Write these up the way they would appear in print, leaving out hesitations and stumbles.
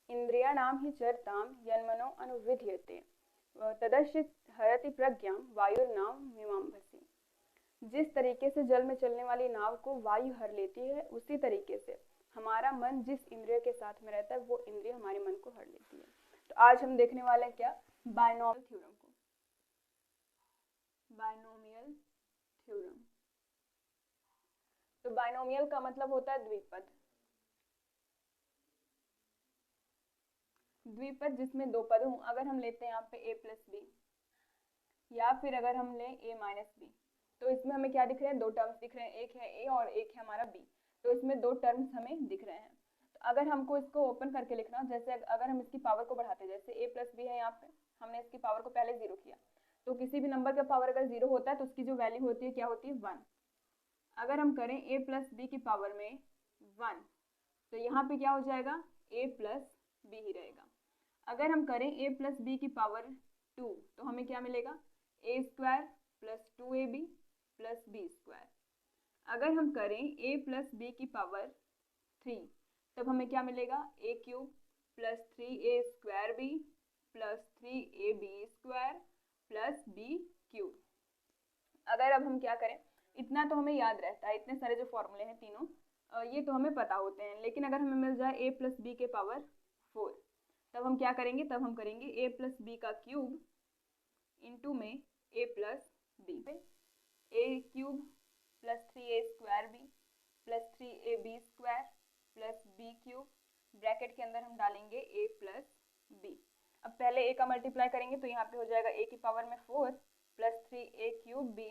इंद्रियाणां हि चरतां यन्मनो अनुविधीयते तदश्चित हरति प्रज्ञां वायुर्नाव मीमांसि। जिस तरीके से जल में चलने वाली नाव को वायु हर लेती है, उसी तरीके से हमारा मन जिस इंद्रिय के साथ में रहता है वो इंद्रिय हमारे मन को हर लेती है। तो आज हम देखने वाले हैं क्या, बायनोमियल थ्योरम को। बायनोमियल थ्योरम, तो बायनोमियल का मतलब होता है द्विपद। द्विपद जिसमें दो पद हों। अगर हम लेते हैं यहाँ पे a प्लस बी, या फिर अगर हम लें a माइनस बी, तो इसमें हमें क्या दिख रहे हैं, दो टर्म्स दिख रहे हैं, एक है a और एक है हमारा b। तो इसमें दो टर्म्स हमें दिख रहे हैं। तो अगर हमको इसको ओपन करके लिखना, जैसे अगर हम इसकी पावर को बढ़ाते, जैसे a प्लस बी है, यहाँ पे हमने इसकी पावर को पहले 0 किया, तो किसी भी नंबर का पावर अगर 0 होता है तो उसकी जो वैल्यू होती है क्या होती है, 1। अगर हम करें a प्लस बी की पावर में 1, तो यहाँ पे क्या हो जाएगा, a प्लस बी ही रहेगा। अगर हम करें a प्लस बी की पावर 2, तो हमें क्या मिलेगा, a square plus 2ab plus b square. अगर हम करें a प्लस बी की पावर 3, तब हमें क्या मिलेगा, a cube plus 3a square b plus 3ab square plus b cube. अगर अब हम क्या करें, इतना तो हमें याद रहता है, इतने सारे जो फॉर्मूले हैं तीनों ये तो हमें पता होते हैं। लेकिन अगर हमें मिल जाए a प्लस बी के पावर 4, तब हम क्या करेंगे, तब हम करेंगे a प्लस बी का क्यूब इंटू में a plus b, a cube plus 3a square b plus 3ab square plus b cube, bracket के अंदर हम डालेंगे a प्लस बी। अब पहले a का मल्टीप्लाई करेंगे तो यहाँ पे हो जाएगा a की पावर में 4 plus 3a cube b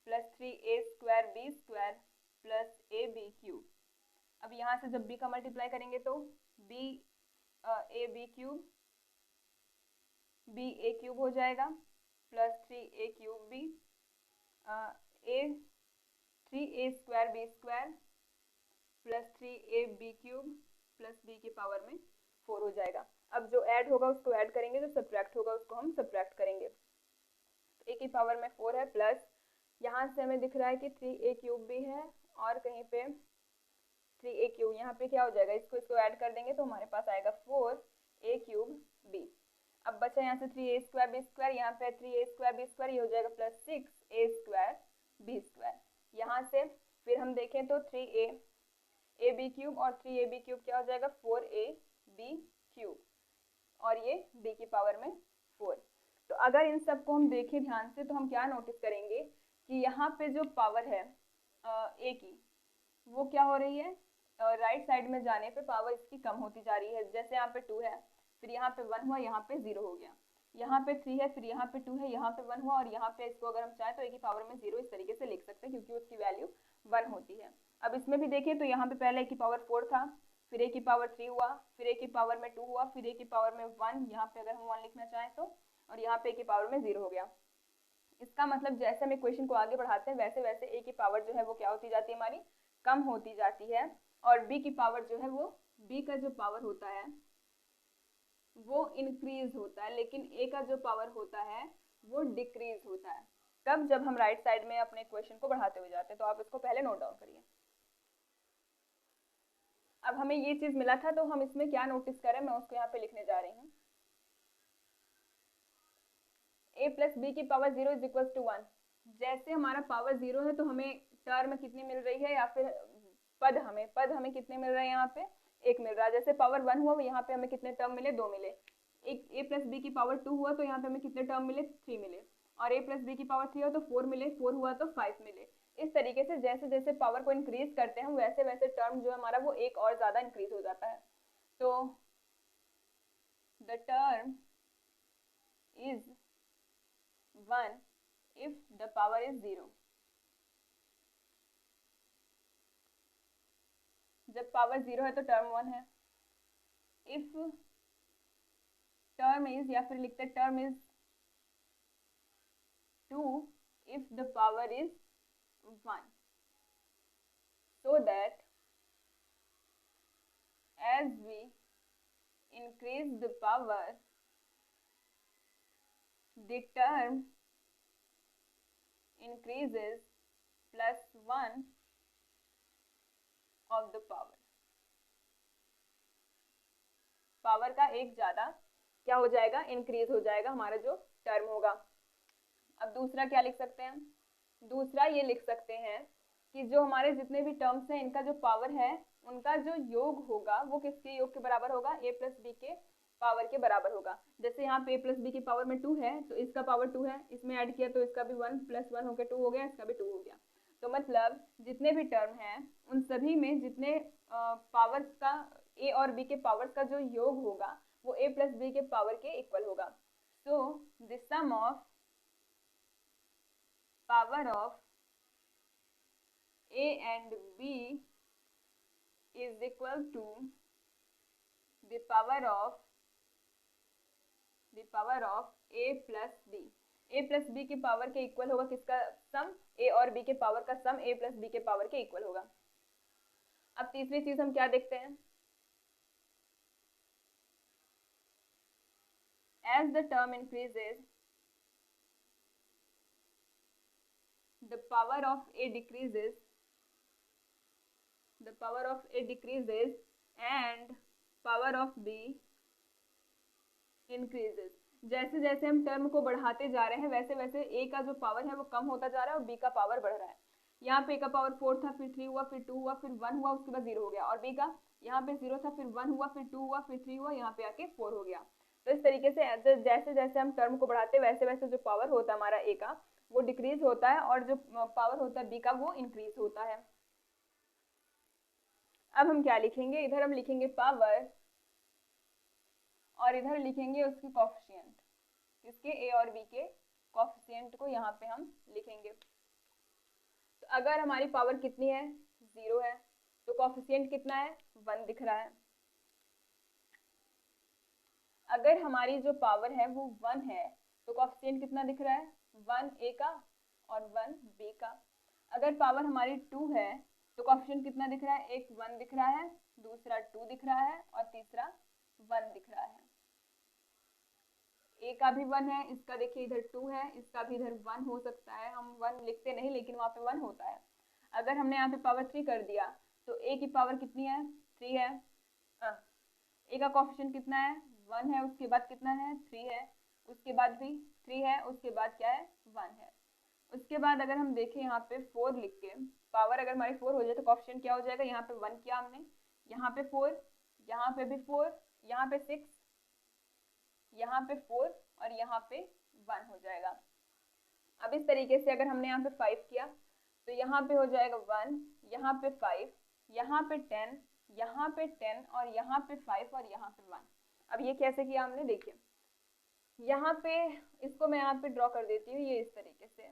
plus 3a square b square plus ab cube. अब यहाँ से जब b का मल्टीप्लाई करेंगे तो b a b cube b a cube हो जाएगा plus 3a cube b a 3a square b square plus 3ab cube plus b की पावर में 4 हो जाएगा। अब जो ऐड होगा उसको ऐड करेंगे, जो सब्ट्रैक्ट होगा उसको हम सब्ट्रैक्ट करेंगे। तो a की पावर में 4 है प्लस यहाँ से हमें दिख रहा है कि 3a क्यूब भी है और कहीं पे 3a क्यूब, यहाँ पे क्या हो जाएगा, इसको ऐड कर देंगे तो हमारे पास आएगा 4a क्यूब b। अब बचा यहाँ से 3a स्क्वायर बी स्क्वायर, यहाँ पे 3a स्क्वायर बी स्क्वायर, ये हो जाएगा plus 6a square b square. यहाँ से फिर हम देखें तो 3a ए बी क्यूब और 3ab क्यूब क्या हो जाएगा, 4ab क्यूब, और ये b की पावर में 4। तो अगर इन सबको हम देखें ध्यान से तो हम क्या नोटिस करेंगे कि यहाँ पे जो पावर है a की, वो क्या हो रही है, राइट साइड में जाने पे पावर इसकी कम होती जा रही है। जैसे यहाँ पे 2 है, फिर यहाँ पे 1 हुआ, यहाँ पे 0 हो गया, यहाँ पे 3 है, फिर यहाँ पे 2 है, यहाँ पे 1 हुआ, और यहाँ पे इसको अगर हम चाहें तो a की पावर में 0 इस तरीके से लिख सकते हैं क्योंकि उसकी वैल्यू 1 होती है। अब इसमें भी देखें तो यहाँ पे पहले a की पावर 4 था, फिर a की पावर 3 हुआ, फिर a की पावर में 2 हुआ, फिर a की पावर में 1, यहाँ पे अगर हम 1 लिखना चाहें तो, और यहाँ पे a की पावर में 0 हो गया। इसका मतलब जैसे हम इक्वेशन को आगे बढ़ाते हैं वैसे वैसे a की पावर जो है वो क्या होती जाती है, हमारी कम होती जाती है, और b की पावर जो है वो, b का जो पावर होता है वो इंक्रीज होता है, लेकिन a का जो पावर होता है वो डिक्रीज होता है। कब, जब हम राइट साइड में अपने इक्वेशन को बढ़ाते हुए जाते हैं। तो आप इसको पहले नोट डाउन करिए। अब हमें ये चीज मिला था तो हम इसमें क्या नोटिस करें, मैं उसको यहाँ पे लिखने जा रही हूँ। a प्लस बी की पावर 0 इज इक्वल टू 1। जैसे हमारा पावर 0 है तो हमें टर्म कितनी मिल रही है, या फिर पद हमें कितने मिल रहे हैं, यहाँ पे 1 मिल रहा है। जैसे पावर 1 हुआ, यहाँ पे हमें कितने टर्म मिले, 2 मिले। एक a प्लस बी की पावर 2 हुआ तो यहाँ पे हमें कितने टर्म मिले, 3 मिले। और a प्लस बी की पावर 3 हुआ तो 4 मिले, 4 हुआ तो 5 मिले। इस तरीके से जैसे जैसे पावर को इंक्रीज करते हैं वैसे वैसे टर्म जो हमारा वो एक और ज्यादा इंक्रीज हो जाता है। तो the term is 1 if the power is 0। जब पावर 0 है तो टर्म 1 है। इफ टर्म इज, या फिर लिखते term is 2 if the power is 1, so that as we increase the power, the term increases plus 1 of the power। Power का एक ज़्यादा क्या हो जाएगा, इंक्रीज हो जाएगा हमारा जो टर्म होगा। अब दूसरा क्या लिख सकते हैं, दूसरा ये लिख सकते हैं कि जो हमारे जितने भी टर्म्स हैं इनका जो पावर है उनका जो योग होगा वो किसके योग के बराबर होगा, a प्लस बी के पावर के बराबर होगा। जैसे यहाँ पे a प्लस बी की पावर में 2 है तो इसका पावर 2 है, इसमें ऐड किया तो इसका भी 1 प्लस 1 होकर 2 हो गया, इसका भी 2 हो गया। तो मतलब जितने भी टर्म हैं उन सभी में जितने पावर्स का a और b के पावर्स का जो योग होगा वो a प्लस बी के पावर के इक्वल होगा। So the sum of power of a and b is equal to the power of a plus b। a plus b की पावर के इक्वल होगा किसका सम, a और b के power का सम a प्लस बी के power के equal होगा। अब तीसरी चीज हम क्या देखते हैं, as the term increases the power of a decreases and power of b increases। जैसे जैसे हम टर्म को बढ़ाते जा रहे हैं वैसे वैसे a का जो पावर है वो कम होता जा रहा है और b का पावर बढ़ रहा है। यहाँ पे a का पावर 4 था, फिर 3 हुआ, फिर 2 हुआ, फिर 1 हुआ, उसके बाद 0 हो गया। और b का यहाँ पे 0 था, फिर 1 हुआ, फिर 2 हुआ, फिर 3 हुआ, यहाँ पे आके 4 हो गया। तो इस तरीके से जैसे जैसे हम टर्म को बढ़ाते वैसे वैसे जो पावर होता है हमारा a का वो डिक्रीज होता है और जो पावर होता है b का वो इंक्रीज होता है। अब हम क्या लिखेंगे, इधर हम लिखेंगे पावर और इधर लिखेंगे उसकी कोफिशिएंट, इसके a और b के कोफिशिएंट को यहाँ पे हम लिखेंगे। तो अगर हमारी पावर कितनी है, 0 है, तो कोफिशिएंट कितना है, 1 दिख रहा है। अगर हमारी जो पावर है वो 1 है तो कोफिशिएंट कितना दिख रहा है, 1 a का और 1 b का। अगर पावर हमारी 2 है तो कोफिशिएंट कितना दिख रहा है, एक 1 दिख रहा है, दूसरा 2 दिख रहा है और तीसरा 1 दिख रहा है। a का भी 1 है, इसका देखिए इधर 2 है, इसका भी इधर 1 हो सकता है, हम 1 लिखते नहीं लेकिन वहाँ पे 1 होता है। अगर हमने यहाँ पे पावर 3 कर दिया तो a की पावर कितनी है, 3 है, a का कोफिशिएंट कितना है, 1 है, उसके बाद कितना है, 3 है, उसके बाद भी 3 है, उसके बाद क्या है, 1 है। उसके बाद अगर हम देखें यहाँ पे 4 लिख के, पावर अगर हमारी 4 हो जाए तो कोफिशिएंट क्या हो जाएगा, यहाँ पे 1 किया हमने, यहाँ पे 4, यहाँ पे भी 4, यहाँ पे 6, यहाँ पे 4 और यहाँ पे 1 हो जाएगा। अब इस तरीके से अगर हमने यहाँ पे 5 किया तो यहाँ पे हो जाएगा 1, यहाँ पे 5, यहाँ पे 10, यहाँ पे 10 और यहाँ पे 5 और यहाँ पे 1। अब ये कैसे किया हमने, देखिए यहाँ पे इसको मैं यहाँ पे ड्रॉ कर देती हूँ, ये इस तरीके से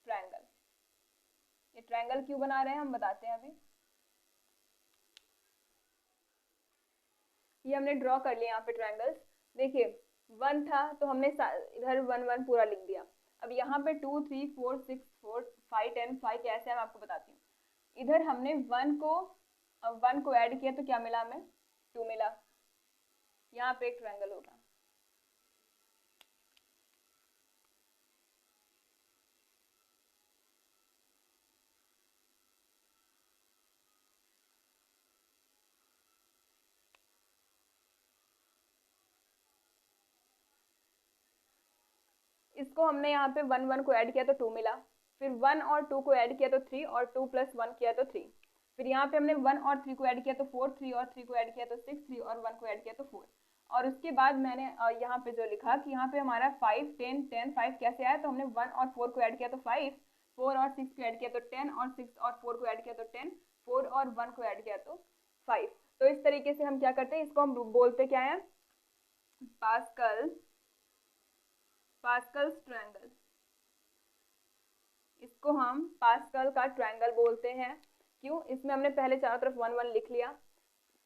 ट्रायंगल। ये ट्रायंगल क्यों बना रहे हैं हम बताते हैं अभी। ये हमने ड्रॉ कर लिया यहाँ पे ट्रायंगल्स। देखिए 1 था तो हमने इधर 1 1 पूरा लिख दिया। अब यहाँ पे 2 3 4 6 4 5 10 5 कैसे है मैं आपको बताती हूँ। इधर हमने 1 को ऐड किया तो क्या मिला हमें, 2 मिला। यहाँ पे एक ट्रायंगल होगा। इसको हमने यहाँ पे 1 1 को ऐड किया तो 2 मिला, फिर 1 और 2 को ऐड किया तो 3 और 2 प्लस 1 किया तो 3, फिर यहाँ पे हमने 1 और 3 को ऐड किया तो 4, 3 और 3 को ऐड किया तो 6, 3 और 1 को ऐड किया तो 4। और उसके बाद मैंने यहाँ पे जो लिखा कि यहाँ पे हमारा 5 10 10 5 कैसे आया, तो हमने 1 और 4 को ऐड किया तो 5, 4 और 6 को ऐड किया तो 10 और 6 और 4 को ऐड किया तो 10, 4 और 1 को ऐड किया तो 5। तो इस तरीके से हम क्या करते हैं, इसको हम बोलते क्या है, पास्कल्स ट्रायंगल। इसको हम पास्कल का ट्रायंगल बोलते हैं। क्यों, इसमें हमने पहले चारों तरफ 1 1 लिख लिया।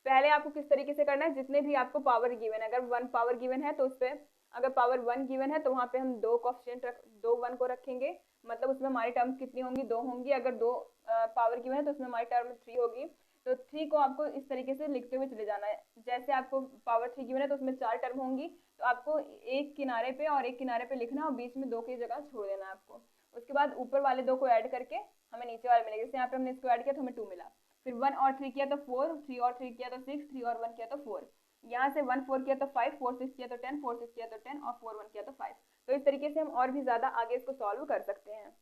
पहले आपको किस तरीके से करना है, जितने भी आपको पावर गिवन है, अगर 1 पावर गिवन है तो उस पर अगर पावर 1 गिवन है तो वहाँ पे हम 2 कोफिशिएंट 2 1 को रखेंगे, मतलब उसमें हमारी टर्म्स कितनी होंगी, 2 होंगी। अगर 2 पावर गिवन है तो उसमें हमारी टर्म 3 होगी। तो 3 को आपको इस तरीके से लिखते हुए चले जाना है। जैसे आपको पावर 3 गिवन है तो उसमें 4 टर्म होंगी, तो आपको एक किनारे पे और एक किनारे पे लिखना और बीच में 2 की जगह छोड़ देना है आपको। उसके बाद ऊपर वाले 2 को ऐड करके हमें नीचे वाले मिलेगा। जैसे यहाँ पे हमने इसको ऐड किया तो हमें 2 मिला, फिर 1 और 3 किया तो 4, 3 और 3 किया तो 6, 3 और 1 किया तो 4। यहाँ से 1 4 किया तो 5, 4 6 किया तो 10, 4 6 किया तो 10 और 4 1 किया तो 5। तो इस तरीके से हम और भी ज़्यादा आगे इसको सॉल्व कर सकते हैं।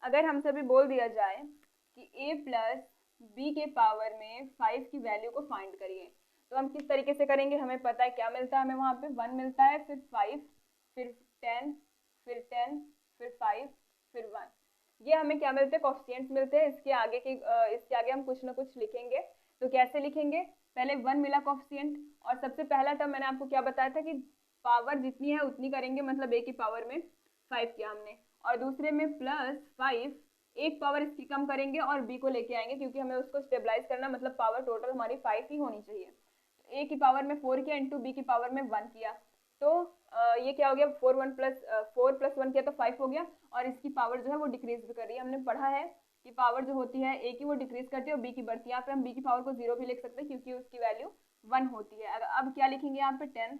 अगर हमसे भी बोल दिया जाए कि a प्लस बी के पावर में 5 की वैल्यू को फाइंड करिए, तो हम किस तरीके से करेंगे? हमें पता है क्या मिलता है, हमें वहाँ पे 1 मिलता है, फिर 5, फिर 10, फिर 10, फिर 5, फिर 1। ये हमें क्या मिलते हैं? कोएफिशिएंट्स मिलते हैं। इसके आगे हम कुछ ना कुछ लिखेंगे। तो कैसे लिखेंगे? पहले 1 मिला कोएफिशिएंट, और सबसे पहला टर्म मैंने आपको क्या बताया था कि पावर जितनी है उतनी करेंगे, मतलब a की पावर में 5 किया हमने, और दूसरे में +5, एक पावर इसकी कम करेंगे और b को लेके आएंगे, क्योंकि हमें उसको स्टेबलाइज करना, मतलब पावर टोटल हमारी 5 ही होनी चाहिए। तो a की पावर में 4 किया इंटू b की पावर में 1 किया, तो ये क्या हो गया? 4 + 1 किया तो 5 हो गया, और इसकी पावर जो है वो डिक्रीज भी कर रही है। हमने पढ़ा है कि पावर जो होती है a की वो डिक्रीज करती है और b की बढ़ती है। यहाँ पे हम b की पावर को 0 भी लिख सकते हैं, क्योंकि उसकी वैल्यू 1 होती है। अब क्या लिखेंगे यहाँ पे? 10।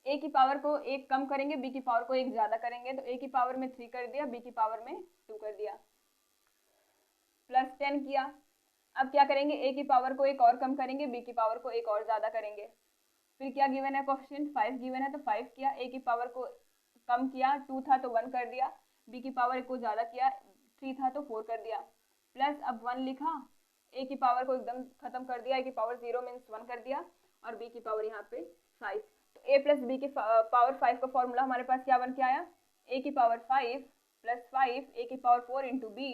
a की पावर को 1 कम करेंगे, b की पावर को 1 ज्यादा करेंगे, तो a की पावर में 3 कर दिया, b की पावर में 2 कर दिया, +10 किया। अब क्या करेंगे? a की पावर को 1 और कम करेंगे, b की पावर को 1 और ज्यादा करेंगे। फिर क्या गिवन है? कोएफिशिएंट 5 गिवन है, तो 5 किया, a की पावर को कम किया, 2 था तो 1 कर दिया, b की पावर को ज्यादा किया, 3 था तो 4 कर दिया, प्लस अब 1 लिखा, a की पावर को एकदम खत्म कर दिया, a की पावर 0 मीन्स 1 कर दिया, और b की पावर यहाँ पे 5। तो a प्लस b की पावर 5 का फॉर्मूला हमारे पास क्या बन के आया? a की पावर 5 + 5 a की power 4 into b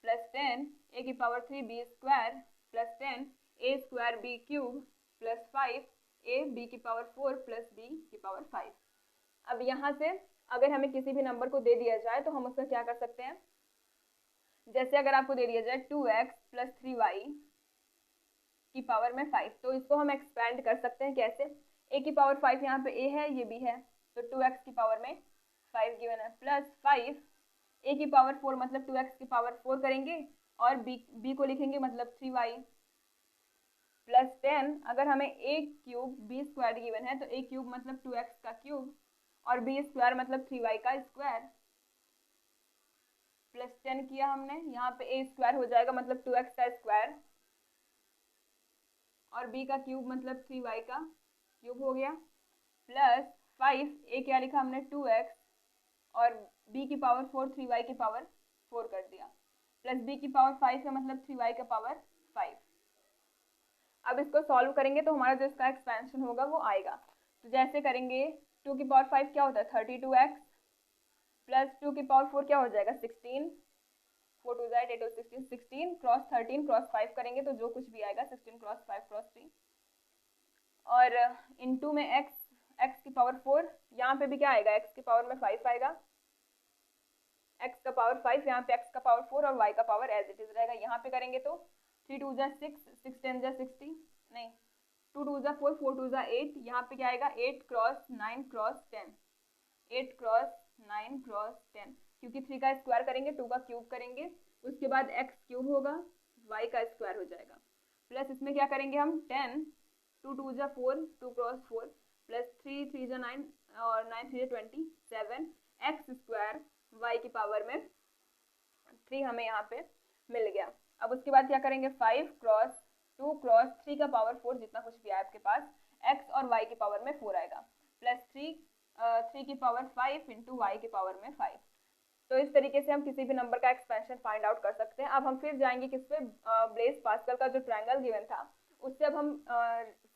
plus 10 a की power 3 b square plus 10 a square b cube plus 5 a b की पावर 4 प्लस b की पावर 5। अब यहाँ से अगर हमें किसी भी नंबर को दे दिया जाए तो हम उसका क्या कर सकते हैं? जैसे अगर आपको दे दिया जाए 2x + 3y की पावर में 5, तो इसको हम एक्सपेंड कर सकते हैं। कैसे? a की पावर 5 यहाँ पे a है, ये b है, तो 2x की पावर में 5 गिवन है, प्लस 5 a की पावर 4 मतलब 2x की पावर 4 करेंगे, और b को लिखेंगे मतलब 3y, प्लस 10 अगर हमें a cube b square given है, तो a क्यूब मतलब 2x का क्यूब, और b स्क्वायर मतलब 3y का स्क्वायर, प्लस 10 किया हमने, यहाँ पे a स्क्वायर हो जाएगा मतलब 2x का स्क्वायर, और b का क्यूब मतलब 3y का क्यूब हो गया, प्लस 5 a क्या लिखा हमने? 2x, और b की पावर 4 3y की पावर 4 कर दिया, प्लस b की पावर 5 है मतलब 3y का पावर 5। अब इसको सॉल्व करेंगे तो हमारा जो इसका एक्सपेंशन होगा वो आएगा। तो जैसे करेंगे, 2 की पावर 5 क्या होता है? 32x, प्लस 2 की पावर 4 क्या हो जाएगा? 16, 4 2 8 8 16, 16 क्रॉस 13 क्रॉस 5 करेंगे तो जो कुछ भी आएगा 16 क्रॉस 5 क्रॉस 3, और इनटू में x की पावर 4, यहाँ पे भी क्या आएगा? x की पावर में 5 आएगा, x का पावर 5, यहाँ पे x का पावर 4 और y का पावर एज इट इज रहेगा। यहाँ पे करेंगे तो 3 2 6, 6 10 60, नहीं 2 2 4, 4 2 8, यहाँ पे क्या आएगा? 8 क्रॉस 9 क्रॉस 10, 8 क्रॉस 9 क्रॉस 10, क्योंकि 3 का स्क्वायर करेंगे 2 का क्यूब करेंगे, उसके बाद x क्यूब होगा, y का स्क्वायर हो जाएगा, प्लस इसमें क्या करेंगे हम? 10, 2 2 4, 2 क्रॉस 4, प्लस 3 3 9 और 9 3 27, x स्क्वायर y की पावर में 3 हमें यहाँ पे मिल गया। अब उसके बाद क्या करेंगे? 5 क्रॉस 2 क्रॉस 3 का पावर 4, जितना कुछ भी आया आपके पास, x और y की पावर में 4 आएगा, प्लस 3 की पावर 5 इंटू वाई की पावर में 5। तो इस तरीके से हम किसी भी नंबर का एक्सपेंशन फाइंड आउट कर सकते हैं। अब हम फिर जाएंगे किस पे? ब्लेस पास्कल का जो ट्रायंगल गिवन था उससे अब हम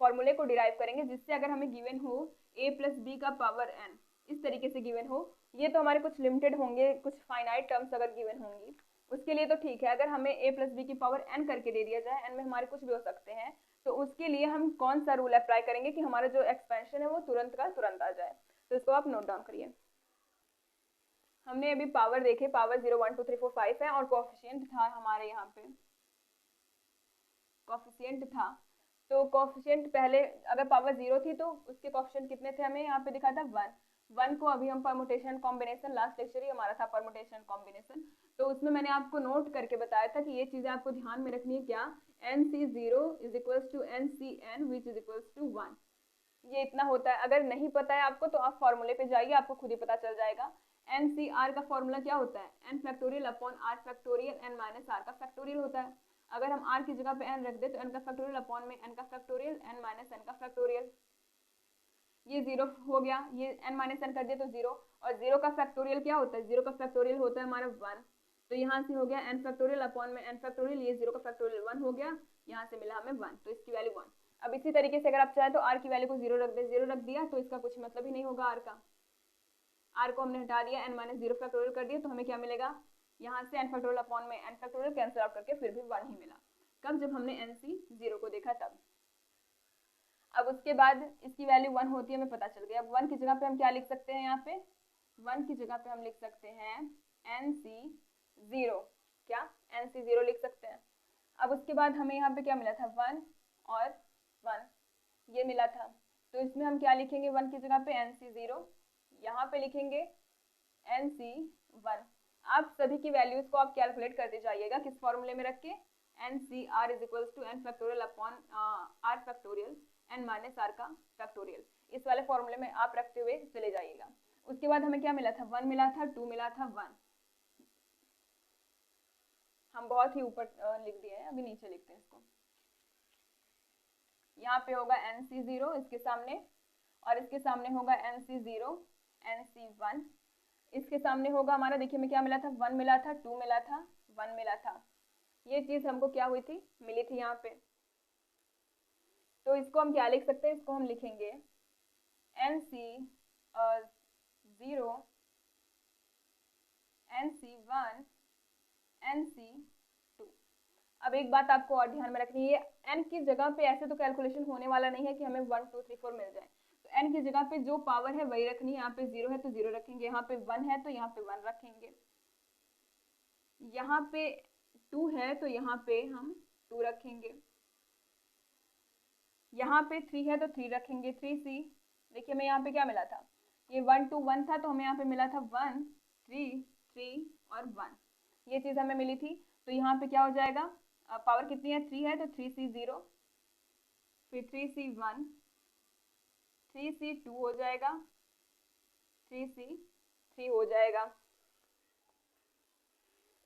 फॉर्मूले को डिराइव करेंगे, जिससे अगर हमें गिवन हो a प्लस बी का पावर n, इस तरीके से गिवन हो, ये तो हमारे कुछ लिमिटेड होंगे, कुछ फाइनाइट टर्म्स अगर गिवन होंगी उसके लिए तो ठीक है। अगर हमें a प्लस बी की पावर n करके दे दिया जाए, n में हमारे कुछ भी हो सकते हैं, तो उसके लिए हम कौन सा रूल अप्लाई करेंगे कि हमारा जो एक्सपेंशन है वो तुरंत का तुरंत आ जाए? तो इसको आप नोट डाउन करिए। हमने अभी पावर देखे, पावर 0 1 2 3 4 5 है, और कोएफिशिएंट था हमारे यहाँ पे, कोएफिशिएंट था, तो कोएफिशिएंट पहले अगर पावर 0 थी तो उसके कोएफिशिएंट कितने थे? हमें यहाँ पे दिखा था 1 को अभी हम परमुटेशन कॉम्बिनेशन, लास्ट लेक्चर ही हमारा था परमुटेशन कॉम्बिनेशन, तो उसमें मैंने आपको नोट करके बताया था कि ये चीजें आपको ध्यान में रखनी है। क्या? NC0 = NCN which = 1, ये इतना होता है। अगर नहीं पता है आपको तो आप फॉर्मूले पे जाइए, आपको खुद ही पता चल जाएगा। NCR का फॉर्मूला क्या होता है? n factorial upon r factorial n minus r का फैक्टोरियल होता है। अगर हम r की जगह पे n रख दे तो n का फैक्टोरियल अपॉन में n का फैक्टोरियल n माइनस n का फैक्टोरियल, ये 0 हो गया, ये n माइनस n कर दिया तो 0, और 0 का फैक्टोरियल क्या होता है, 0 का फैक्टोरियल होता है हमारा 1, तो यहाँ से हो गया n फैक्टोरियल अपॉन में n फैक्टोरियल, ये 0 का फैक्टोरियल 1 हो गया, यहाँ से मिला हमें 1, तो इसकी वैल्यू 1। अब इसी तरीके से अगर आप चाहें तो r की वैल्यू को 0 रख दे, 0 रख दिया तो इसका कुछ मतलब ही नहीं होगा r का, r को हमने हटा दिया, n माइनस 0 फैक्टोरियल कर दिया, तो हमें क्या मिलेगा, यहाँ से n फैक्टोरियल अपॉन में n फैक्टोरियल कैंसिल आउट करके फिर भी 1 ही मिला। कब, जब हमने nc 0 को देखा तब। अब उसके बाद इसकी वैल्यू 1 होती है, हमें पता चल गया। अब 1 की जगह पे हम क्या लिख सकते हैं, यहाँ पे 1 की जगह पे हम लिख सकते हैं nc0, क्या nc0 लिख सकते हैं। अब उसके बाद हमें यहाँ पे क्या मिला था, 1 और 1 ये मिला था, तो इसमें हम क्या लिखेंगे, 1 की जगह पे nc0, यहाँ पे लिखेंगे nc1। आप सभी की वैल्यूज को आप कैलकुलेट करते जाइएगा, किस फॉर्मूले में रख के, ncr is equals to n factorial upon r factorial n minus r का फैक्टोरियल, इस वाले फॉर्मूले में आप रखते हुए चले जाइएगा। उसके बाद हमें क्या मिला था, 1 मिला था, 2 मिला था, 1, हम बहुत ही ऊपर लिख दिए हैं, अभी नीचे लिखते हैं इसको। यहाँ पे होगा nc0 इसके सामने, और इसके सामने होगा nc0 nc1, इसके सामने होगा हमारा, देखिए हमें क्या मिला था, 1 मिला था, 2 मिला था, 1 मिला था, ये चीज हमको क्या हुई थी, मिली थी यहाँ पे। तो इसको हम क्या लिख सकते हैं, इसको हम लिखेंगे nc0 nc1 nc2। अब एक बात आपको और ध्यान में रखनी है, n की जगह पे ऐसे तो कैलकुलेशन होने वाला नहीं है कि हमें 1 2 3 4 मिल जाए, तो n की जगह पे जो पावर है वही रखनी है। यहाँ पे 0 है तो 0 रखेंगे, यहाँ पे 1 है तो यहाँ पे 1 रखेंगे, यहाँ पे 2 है तो यहाँ पे हम 2 रखेंगे, यहाँ पे 3 है तो 3 रखेंगे, 3c। देखिए हमें यहाँ पे क्या मिला था, ये 1 2 1 था, तो हमें यहाँ पे मिला था 1 3 3 और 1, ये चीज हमें मिली थी। तो यहाँ पे क्या हो जाएगा, पावर कितनी है, 3 है तो 3c0, फिर 3c1, 3c2 हो जाएगा, 3c3 हो जाएगा।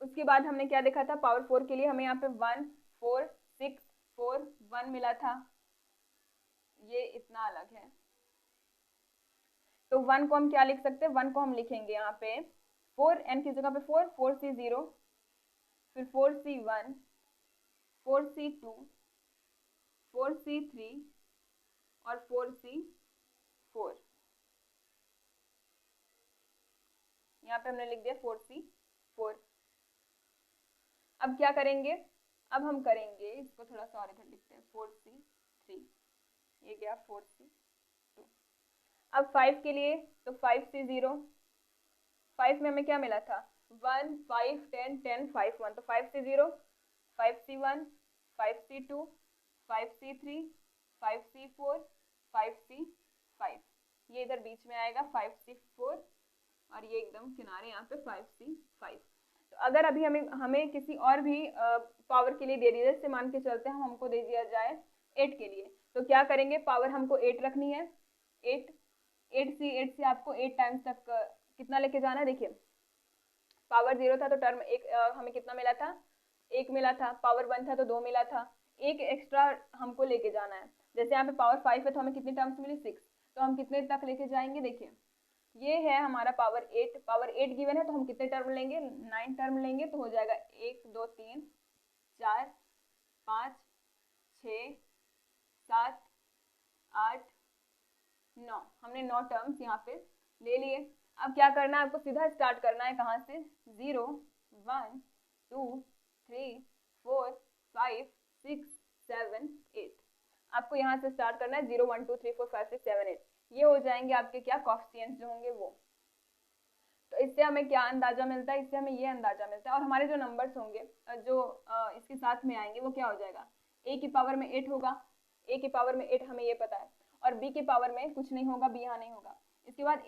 उसके बाद हमने क्या देखा था, पावर 4 के लिए हमें यहाँ पे 1 4 6 4 1 मिला था, ये इतना अलग है, तो 1 को हम क्या लिख सकते हैं, 1 को हम लिखेंगे यहाँ पे 4, n की जगह पे 4 4c0, फिर 4c1 4c2 4c3 और 4c4, यहाँ पे हमने लिख दिया 4c4। अब क्या करेंगे, अब हम करेंगे इसको थोड़ा सा और इधर लिखते हैं, 4c3, ये गया 4c2। अब 5 के लिए तो 5c0, 5 में हमें क्या मिला था, 1 5 10 10 5 1, तो 5c0 5c1 5c2 5c3 5c4 5c5, ये इधर बीच में आएगा 5c4, और ये एकदम किनारे यहाँ पे 5c5। तो अगर अभी हमें किसी और भी पावर के लिए दे दिया, जैसे मान के चलते हैं हमको दे दिया जाए 8 के लिए, तो क्या करेंगे, पावर हमको 8 रखनी है, 8 से आपको 8 टाइम्स तक कितना लेके जाना है। देखिए पावर 0 था तो टर्म एक हमें कितना मिला था, 1 मिला था, पावर 1 था तो 2 मिला था, एक एक्स्ट्रा हमको लेके जाना है। जैसे यहाँ पे पावर 5 है तो हमें कितनी टर्म्स मिली, 6, तो हम कितने तक लेके जाएंगे, देखिए ये है हमारा पावर 8 गिवन है, तो हम कितने टर्म लेंगे, 9 टर्म लेंगे, तो हो जाएगा 1 2 3 4 5 6 7 8 9, हमने 9 टर्म्स यहाँ पे ले लिए। अब क्या करना है, आपको सीधा स्टार्ट करना है, कहाँ से, 0 1 2 3 4 5 6 7 8, आपको यहाँ से स्टार्ट करना है, 0 1 2 3 4 5 6 7 8, ये हो जाएंगे आपके क्या कोएफिशिएंट्स जो होंगे वो। तो इससे हमें क्या अंदाजा मिलता है, इससे हमें ये अंदाजा मिलता है, और हमारे जो नंबर्स होंगे जो इसके साथ में आएंगे वो क्या हो जाएगा, a की पावर में 8 होगा, a की पावर में 8 हमें ये पता है, और b की पावर में कुछ नहीं होगा, b यहाँ नहीं होगा। इसके बाद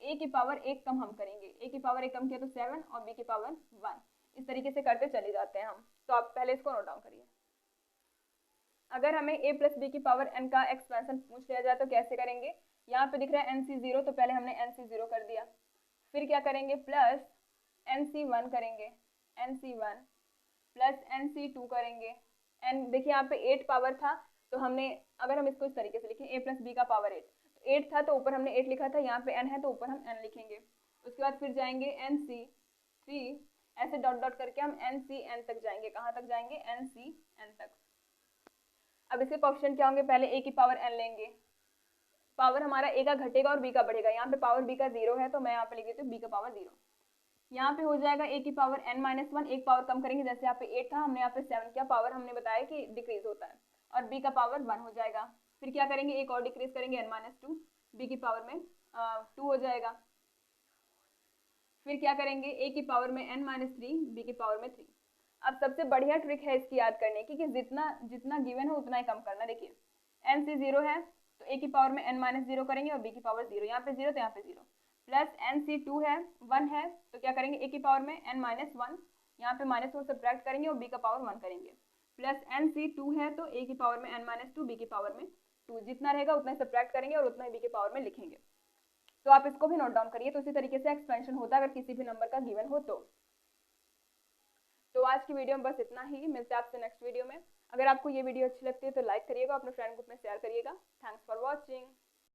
a की पावर 1 कम हम करेंगे, a की पावर 1 कम किया तो 7, और b की पावर 1, इस तरीके से करते चले जाते हैं हम। तो आप पहले इसको नोट डाउन करिए। अगर हमें a प्लस बी की पावर n का एक्सपेंशन पूछ लिया जाए तो कैसे करेंगे, यहाँ पे दिख रहा है nc0, तो पहले हमने nc0 कर दिया, फिर क्या करेंगे, प्लस nc1 करेंगे, nc1, प्लस NC2 करेंगे। n देखिए यहाँ पे 8 पावर था, तो हमने अगर हम इसको इस तरीके से लिखें a प्लस बी का पावर 8, तो 8 था तो ऊपर हमने 8 लिखा था, यहाँ पे n है तो ऊपर हम n लिखेंगे। उसके बाद फिर जाएंगे NC3, ऐसे डॉट डॉट करके हम NCN तक जाएंगे। कहाँ तक जाएंगे? NCN तक। अब इसके कोएफिशिएंट क्या होंगे? पहले a की पावर n लेंगे, पावर हमारा a का घटेगा और b का बढ़ेगा। यहाँ पे पावर b का 0 है तो मैं यहाँ पे लिख देती हूँ b का पावर 0। यहाँ पे हो जाएगा a की पावर n-1, एक पावर कम करेंगे, जैसे यहाँ पे 8 था हमने यहाँ पे 7 किया, पावर हमने बताया कि डिक्रीज होता है, और b का पावर 1 हो जाएगा। फिर क्या करेंगे? एक और डिक्रीज करेंगे n-2, b की पावर में 2 हो जाएगा। फिर क्या करेंगे? a की पावर में n-3, b की पावर में 3। अब सबसे बढ़िया ट्रिक है इसकी याद करने की कि जितना जितना गिवन है उतना ही कम करना। देखिए NC 0 है तो a की पावर में n-0 करेंगे और b की पावर 0, यहाँ पे 0 तो यहाँ पे 0। प्लस NC2 है 1 है तो क्या करेंगे? a की पावर में n-1, यहाँ पे -1 सब्ट्रैक्ट करेंगे और b का पावर 1 करेंगे। प्लस NC2 है तो a की पावर में n-2, b की पावर में 2, जितना रहेगा उतना ही सब्ट्रैक्ट करेंगे और उतना ही b के पावर में लिखेंगे। तो आप इसको भी नोट डाउन करिए। तो इसी तरीके से एक्सपेंशन होता है अगर किसी भी नंबर का गिवन हो तो आज की वीडियो में बस इतना ही। मिलते हैं आपसे नेक्स्ट वीडियो में। अगर आपको ये वीडियो अच्छी लगती है तो लाइक करिएगा, अपने फ्रेंड ग्रुप में शेयर करिएगा। Thanks for watching.